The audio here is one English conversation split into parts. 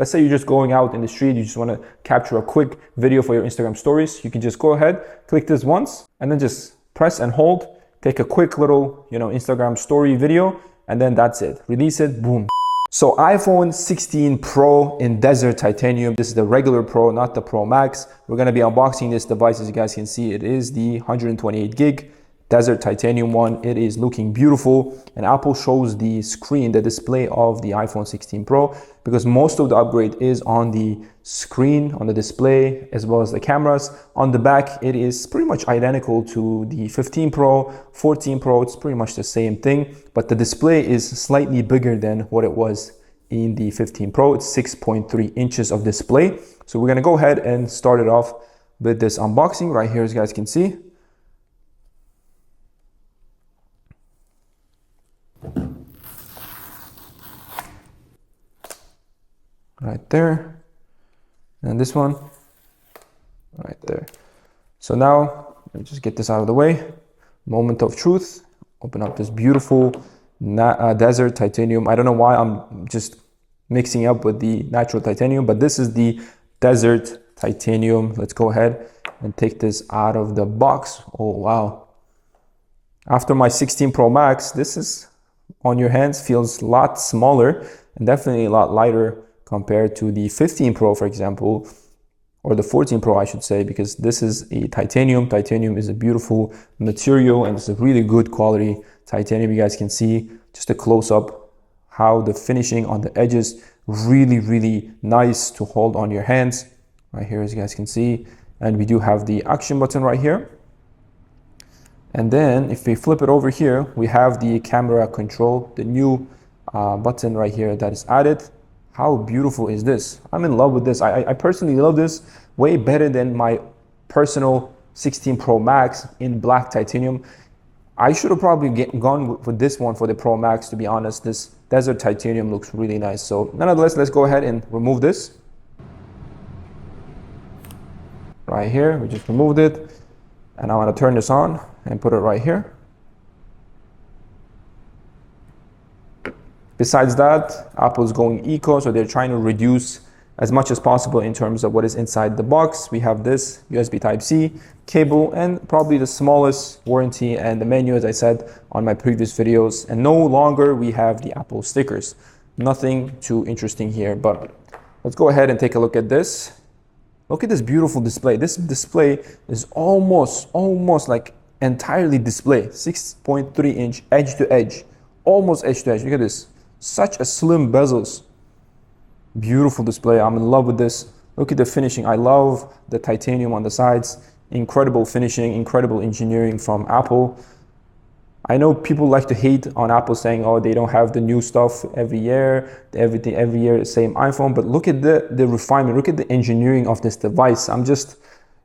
Let's say you're just going out in the street, you just want to capture a quick video for your Instagram stories. You can just go ahead, click this once, and then just press and hold, take a quick little, Instagram story video, and then that's it. Release it, boom. So iPhone 16 Pro in Desert Titanium. This is the regular Pro, not the Pro Max. We're going to be unboxing this device. As you guys can see, it is the 128 gig Desert Titanium one. It is looking beautiful, and Apple shows the screen, the display of the iPhone 16 Pro, because most of the upgrade is on the screen, on the display, as well as the cameras. On the back, it is pretty much identical to the 15 Pro, 14 Pro. It's pretty much the same thing, but the display is slightly bigger than what it was in the 15 Pro. It's 6.3 inches of display. So we're gonna go ahead and start it off with this unboxing right here, as you guys can see. Right there, and this one right there. So now let me just get this out of the way. Moment of truth. Open up this beautiful Desert Titanium. I don't know why I'm just mixing up with the natural titanium, but this is the Desert Titanium. Let's go ahead and take this out of the box. Oh wow, after my 16 Pro Max, this is on your hands, feels a lot smaller and definitely a lot lighter compared to the 15 Pro, for example, or the 14 Pro, I should say, because this is a titanium. Titanium is a beautiful material, and it's a really good quality titanium. You guys can see just a close-up how the finishing on the edges, really nice to hold on your hands right here, as you guys can see. And we do have the action button right here. And then if we flip it over here, we have the camera control, the new button right here that is added. How beautiful is this? I'm in love with this. I personally love this way better than my personal 16 Pro Max in black titanium. I should have probably gone with this one for the Pro Max, to be honest. This Desert Titanium looks really nice. So nonetheless, let's go ahead and remove this. Right here, we just removed it. And I want to turn this on and put it right here. Besides that, Apple's going eco, so they're trying to reduce as much as possible in terms of what is inside the box. We have this USB Type-C cable and probably the smallest warranty and the menu, as I said on my previous videos. And no longer we have the Apple stickers. Nothing too interesting here, but let's go ahead and take a look at this. Look at this beautiful display. This display is almost like entirely display. 6.3 inch edge to edge, almost edge to edge. Look at this. Such a slim bezels. Beautiful display. I'm in love with this. Look at the finishing. I love the titanium on the sides. Incredible finishing, incredible engineering from Apple. I know people like to hate on Apple, saying, oh, they don't have the new stuff every year, everything every year, the same iPhone. But look at the refinement, look at the engineering of this device.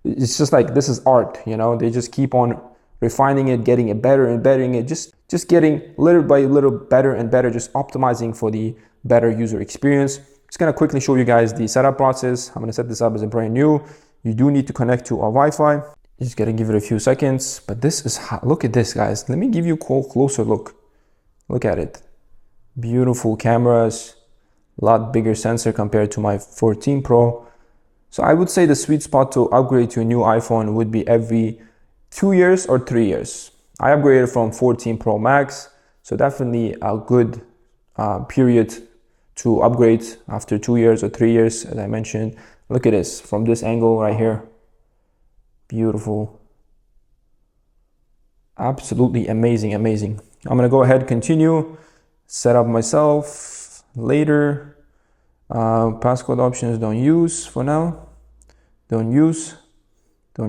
It's just like, this is art, they just keep on refining it, getting it better and bettering it, just getting little by little better and better, just optimizing for the better user experience. Just gonna quickly show you guys the setup process. I'm gonna set this up as a brand new. You do need to connect to our Wi-Fi. Just gotta give it a few seconds, but this is hot. Look at this, guys. Let me give you a closer look. Look at it. Beautiful cameras, a lot bigger sensor compared to my 14 Pro. So I would say the sweet spot to upgrade to a new iPhone would be every 2 years or 3 years. I upgraded from 14 Pro Max, so definitely a good period to upgrade after 2 years or 3 years, as I mentioned. Look at this from this angle right here. Beautiful. Absolutely amazing. I'm gonna go ahead, continue, set up myself later. Passcode options don't use for now. Don't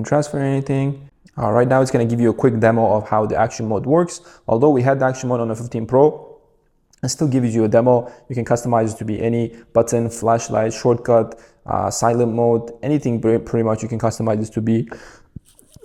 transfer anything. Right now it's gonna give you a quick demo of how the action mode works. Although we had the action mode on the 15 Pro, it still gives you a demo. You can customize it to be any button, flashlight, shortcut, silent mode, anything pretty much you can customize this to be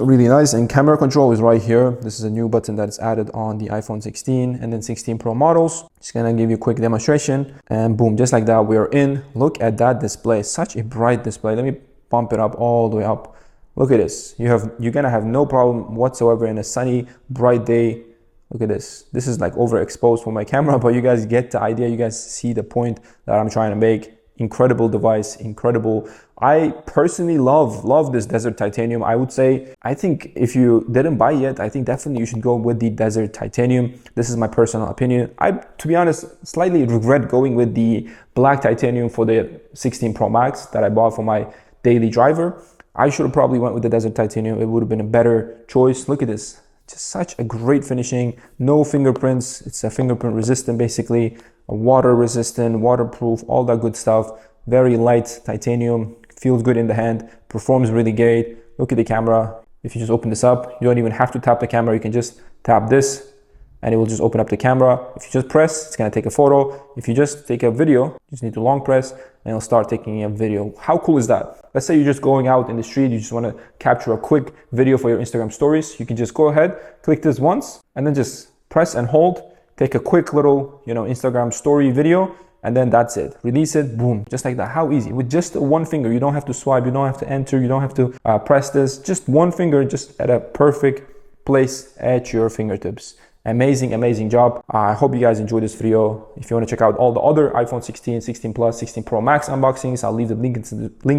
really nice. And camera control is right here. This is a new button that's added on the iPhone 16 and then 16 Pro models. Just gonna give you a quick demonstration, and boom, just like that, we're in. Look at that display, such a bright display. Let me bump it up all the way up. Look at this. You're gonna have no problem whatsoever in a sunny, bright day. Look at this. This is like overexposed for my camera, but you guys get the idea. You guys see the point that I'm trying to make. incredible device, incredible. I personally love this Desert Titanium. I would say, I think if you didn't buy yet, I think definitely you should go with the Desert Titanium. This is my personal opinion. I, to be honest, slightly regret going with the black titanium for the 16 Pro Max that I bought for my daily driver. I should have probably went with the Desert Titanium. It would have been a better choice. Look at this. Just such a great finishing. No fingerprints. It's a fingerprint resistant, basically. Water resistant, waterproof, all that good stuff. Very light titanium. Feels good in the hand. Performs really great. Look at the camera. If you just open this up, you don't even have to tap the camera. You can just tap this and it will just open up the camera. If you just press, it's gonna take a photo. If you just take a video, you just need to long press and it'll start taking a video. How cool is that? Let's say you're just going out in the street, you just wanna capture a quick video for your Instagram stories. You can just go ahead, click this once, and then just press and hold, take a quick little, Instagram story video, and then that's it. Release it, boom, just like that. How easy? With just one finger. You don't have to swipe, you don't have to enter, you don't have to press this. Just one finger, just at a perfect place at your fingertips. Amazing job. I hope you guys enjoyed this video. If you want to check out all the other iPhone 16, 16 Plus, 16 Pro Max unboxings, I'll leave the links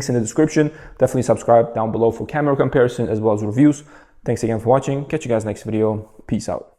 in the description. Definitely subscribe down below for camera comparison as well as reviews. Thanks again for watching. Catch you guys next video. Peace out.